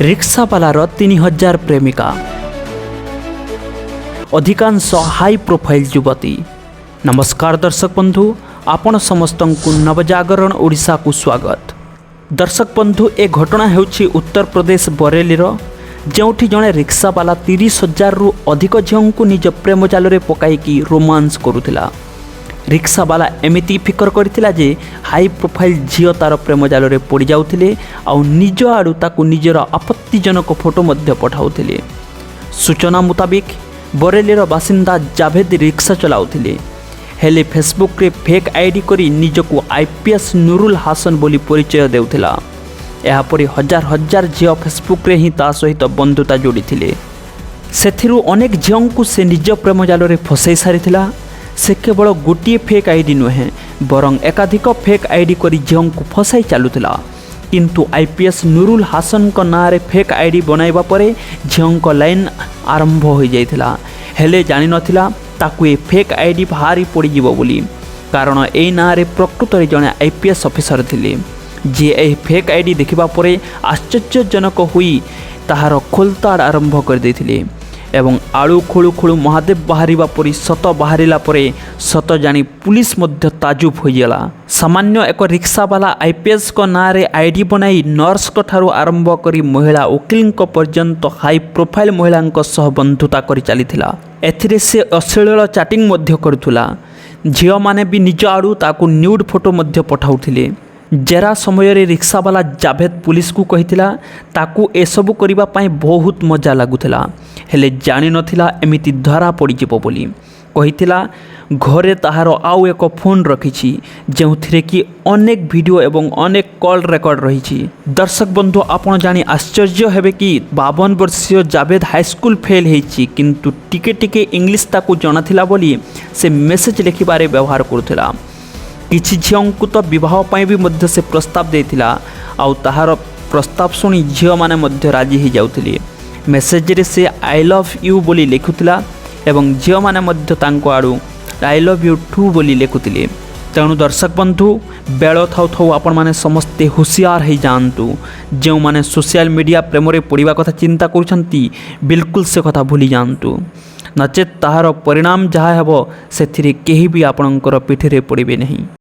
रिक्सावालार 3000 प्रेमिका अधिकांश high profile युवती। नमस्कार दर्शक बंधु, आपण समस्त को नवजागरण ओडिशा को स्वागत। दर्शक बंधु, ए घटना हेउछि उत्तर प्रदेश बरेलीर, जोठी जड़े रिक्सावाला 30,000 रु अधिक झील को निज प्रेम जाल पकाई रोमांस करुला। रिक्सावाला एमिति फिकर करथिला जे हाई प्रोफाइल झील तार प्रेम जाल पड़ जाउथिले आउ निज आड़ू ताकू निजर आपत्तिजनक फोटो मध्य पठाउथिले। सूचना मुताबिक बरेलीर बासिंदा जाभेद रिक्सा चलाउथिले, हेले फेसबुक रे फेक आईडी करी निजको आईपीएस नुरुल हासन बोली परिचय देउथिला। एहापरि हजार हजार झील फेसबुक रे ही ता सहित बंधुता जोड़ी। सेथिरु अनेक झील को से निज प्रेम जाल फसई सारिथिला। से केवल गोटे फेक आईडी नुहे बरं एकाधिक फेक आईडी करी झील को फसाई चलुला। किंतु आईपीएस नुरुल हासन को नाँ रे फेक आईडी बनाइबा परे झील को लाइन आरंभ हो जाइथिला। हेले जानि नथिला ताकू ए फेक आईडी भारी पड़ी जीवो बोली, कारण ए नाँ रे प्रकृत रे जने आईपीएस ऑफिसर थिले जे ए फेक आईडी देखिबा परे आश्चर्यजनक हुई ताहार खोलताड़ आरंभ कर देथिले एवं आलू खोलू खोलू महादेव बाहरिबा परी सत बाहरिला परे सत जानी पुलिस मध्य ताजुब होइगला। सामान्य एक रिक्सावाला आईपीएस को नाँ रे आईडी बनाई नर्स को ठारू आरंभ करी महिला वकील पर्यंत हाई प्रोफाइल महिला सह बंधुता करी चलीथिला। एथिरे से अश्लील चैटिंग मध्य करुथुला। झील माने भी निज आड़ू ताकू न्यूड फोटो मध्य पठाउथिले। जेरा समय रे रिक्सावाला जाभेद पुलिस को कहिथिला ताकू एसबू करिबा पाई बहुत मजा लागुथिला, हेले जानि नथिला एमिति धरा पड़ी जिवो बोली। कहिथिला घरे ताहार आउ एक फोन रखिछि जेउथिरे कि अनेक वीडियो एवं अनेक कॉल रेकर्ड रहिछि। दर्शक बंधु, आपण जानि आश्चर्य हेबे कि 52 वर्षीय जाभेद हाईस्कूल फेल हेछि, किंतु टिके टिके इंग्लिश ताकू जनाथिला बोली से मेसेज लिखिबारे व्यवहार करुथिला। किछि झील को तो विवाह पाई भी मध्य से प्रस्ताव देथिला आउ ताहार प्रस्ताव सुनी झील माने मध्य राजी ही जाउथिले। मेसेज रे से आई लव यू बोली लिखुथिला एवं झील माने मध्य तांको आड़ू आई लव यू टू बोली लिखुथिले। तेणु दर्शक बंधु, बेल थाउ थाउ आपण माने समस्ते होशियार हो जातु। जो माने सोशल मीडिया प्रेम रे पड़िबा कथा चिंता करुछंती बिल्कुल से कथा भूली जातु, नचेत ताहार परिणाम जहाँ हेबो सेथिरे केही भी आपणकर पिठिरे पड़िबे नहीं।